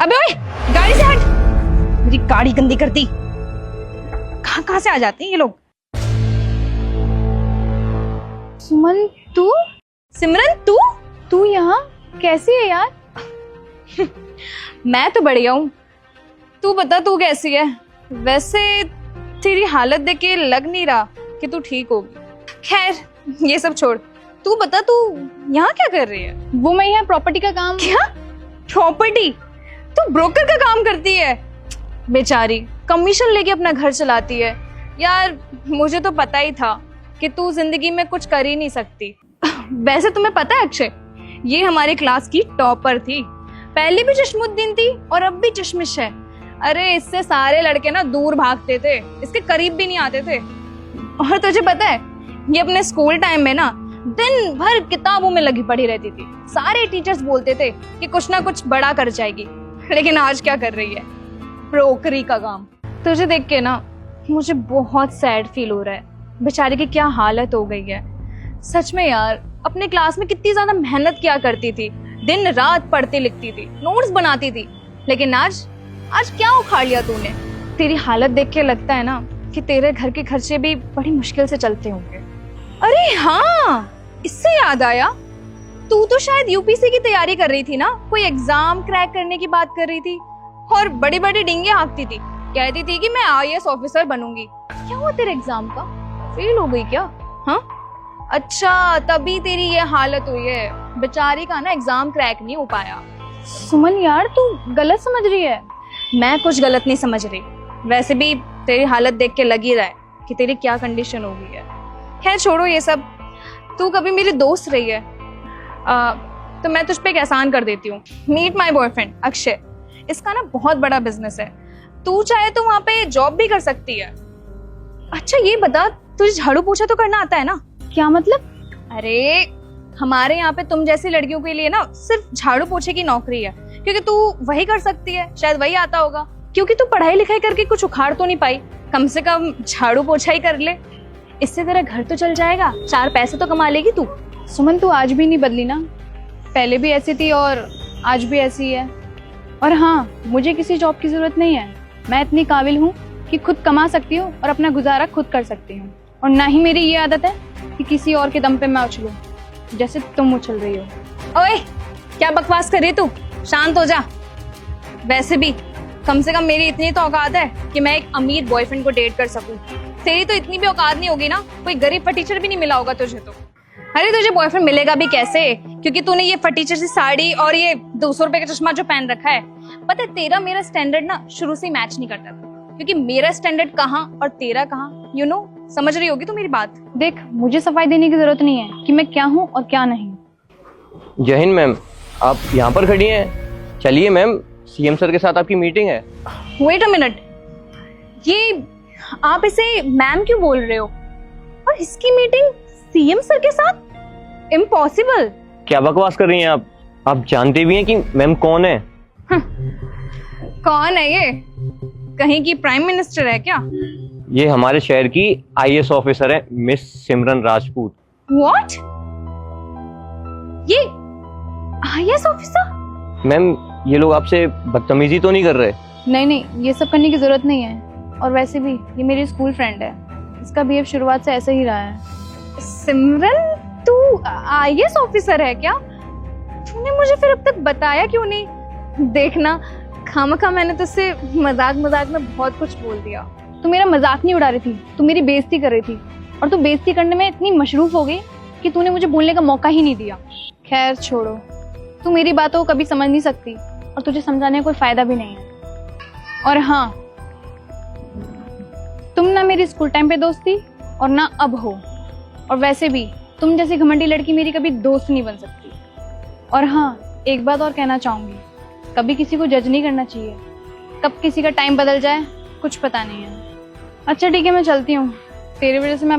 अबे ओए, गाड़ी से हट, मेरी गाड़ी गंदी करती। कहाँ कहाँ से आ जाते हैं ये लोग। सुमन तू? सिमरन तू यहाँ कैसी है यार? मैं तो बढ़िया हूँ, तू बता तू कैसी है। वैसे तेरी हालत देख के लग नहीं रहा कि तू ठीक होगी। खैर ये सब छोड़, तू बता तू यहाँ क्या कर रही है। वो मैं यहाँ प्रॉपर्टी का काम। क्या प्रॉपर्टी? तू ब्रोकर का काम करती है? बेचारी कमीशन लेके अपना घर चलाती है। यार मुझे तो पता ही था कि तू जिंदगी में कुछ कर ही नहीं सकती। वैसे तुम्हें पता है अक्षय, ये हमारी क्लास की टॉपर थी, पहले भी चश्मुद्दीन थी और अब भी चश्मिश है। अरे इससे सारे लड़के ना दूर भागते थे, इसके करीब भी नहीं आते थे। और तुझे पता है ये अपने स्कूल टाइम में ना दिन भर किताबों में लगी पड़ी रहती थी। सारे टीचर्स बोलते थे कि कुछ ना कुछ बड़ा कर जाएगी, लेकिन आज क्या कर रही है, ब्रोकरी का काम। तुझे देख के ना मुझे बहुत सैड फील हो रहा है, बेचारी की क्या हालत हो गई है। सच में यार, अपने क्लास में कितनी ज्यादा मेहनत किया करती थी, दिन रात पढ़ती लिखती थी, नोट्स बनाती थी, लेकिन आज क्या उखाड़ लिया तूने। तेरी हालत देख के लगता है ना कि तेरे घर के खर्चे भी बड़ी मुश्किल से चलते होंगे। अरे हाँ, इससे याद आया, तू तो शायद यूपीसी की तैयारी कर रही थी ना, कोई एग्जाम क्रैक करने की बात कर रही थी और बड़ी बड़ी डिंगे हाँकती थी, कहती थी कि मैं आईएएस ऑफिसर बनूंगी। क्या हुआ तेरे एग्जाम का, फेल हो गई क्या? हाँ अच्छा, तभी तेरी ये हालत हुई है। बेचारी का ना एग्जाम क्रैक नहीं हो पाया। सुमन यार तू गलत समझ रही है। मैं कुछ गलत नहीं समझ रही, वैसे भी तेरी हालत देख के लग ही रहा है कि तेरी क्या कंडीशन हो गई है। खैर छोड़ो ये सब, तू कभी मेरी दोस्त रही है तो मैं तुझ पे एक एहसान कर देती हूँ। मीट माय बॉयफ्रेंड अक्षय, इसका ना बहुत बड़ा बिजनेस है, तू चाहे तो वहाँ पे जॉब भी कर सकती है। अच्छा ये बता, तुझे झाड़ू पोछा तो करना आता है ना? क्या मतलब? अरे हमारे यहाँ पे तुम जैसी लड़कियों के लिए ना सिर्फ झाड़ू पोछे की नौकरी है, क्योंकि तू वही कर सकती है, शायद वही आता होगा। क्योंकि तू पढ़ाई लिखाई करके कुछ उखाड़ तो नहीं पाई, कम से कम झाड़ू पोछा ही कर ले, इससे तेरा घर तो चल जाएगा, 4 पैसे तो कमा लेगी तू। सुमन तू आज भी नहीं बदली ना, पहले भी ऐसी थी और आज भी ऐसी है। और हाँ, मुझे किसी जॉब की जरूरत नहीं है, मैं इतनी काबिल हूँ कि खुद कमा सकती हूँ और अपना गुजारा खुद कर सकती हूँ। और ना ही मेरी ये आदत है कि किसी और के दम पे मैं उछलूं जैसे तुम उछल रही हो। ओए क्या बकवास कर रही तू, शांत हो जा। वैसे भी कम से कम मेरी इतनी तो औकात है कि मैं एक अमीर बॉयफ्रेंड को डेट कर सकूं। तेरी तो इतनी भी औकात नहीं होगी ना, कोई गरीब फटीचर भी नहीं मिला होगा तुझे तो। अरे तुझे बॉयफ्रेंड मिलेगा भी कैसे, क्योंकि तूने ये फटीचर सी साड़ी और ये 200 रुपए का चश्मा जो पहन रखा है। पता है तेरा मेरा स्टैंडर्ड ना शुरू से मैच नहीं करता था, क्योंकि मेरा स्टैंडर्ड कहाँ और तेरा कहाँ, यू नो, समझ रही होगी तू मेरी बात। देख मुझे सफाई देने की जरूरत नहीं है कि मैं क्या हूँ और क्या नहीं। जय हिंद मैम, आप यहाँ पर खड़ी हैं? चलिए मैम, सीएम सर के साथ आपकी मीटिंग है। वेट अ मिनट, ये आप इसे मैम क्यों बोल रहे हो, और इसकी मीटिंग सीएम सर के साथ? इम्पॉसिबल। क्या बकवास कर रही हैं आप जानते भी हैं कि मैम कौन है? कौन है ये, कहीं की प्राइम मिनिस्टर है क्या? ये हमारे शहर की आईएएस ऑफिसर है, मिस सिमरन राजपूत। व्हाट? ये आईएएस ऑफिसर? मैम ये लोग आपसे बदतमीजी तो नहीं कर रहे? नहीं, ये सब करने की जरूरत नहीं है। और वैसे भी ये मेरी स्कूल फ्रेंड है, इसका बिहेव शुरुआत से ऐसा ही रहा है। सिमरन तू आईएएस ऑफिसर है क्या? तूने मुझे फिर अब तक बताया क्यों नहीं? देखना खामखा मैंने तुझसे मजाक में बहुत कुछ बोल दिया। तू मेरा मजाक नहीं उड़ा रही थी, तू मेरी बेइज्जती कर रही थी, और तू बेइज्जती करने में इतनी मशरूफ हो गई कि तूने मुझे बोलने का मौका ही नहीं दिया। खैर छोड़ो, तू मेरी बातों को कभी समझ नहीं सकती और तुझे समझाने का कोई फायदा भी नहीं है। और हाँ, तुम ना मेरी स्कूल टाइम पे दोस्त थी और ना अब हो, और वैसे भी तुम जैसी घमंडी लड़की मेरी कभी दोस्त नहीं बन सकती। और हाँ, एक बात और कहना चाहूंगी, कभी किसी को जज नहीं करना चाहिए, कब किसी का टाइम बदल जाए कुछ पता नहीं है। अच्छा ठीक है, मैं चलती हूँ, तेरी वजह से मैं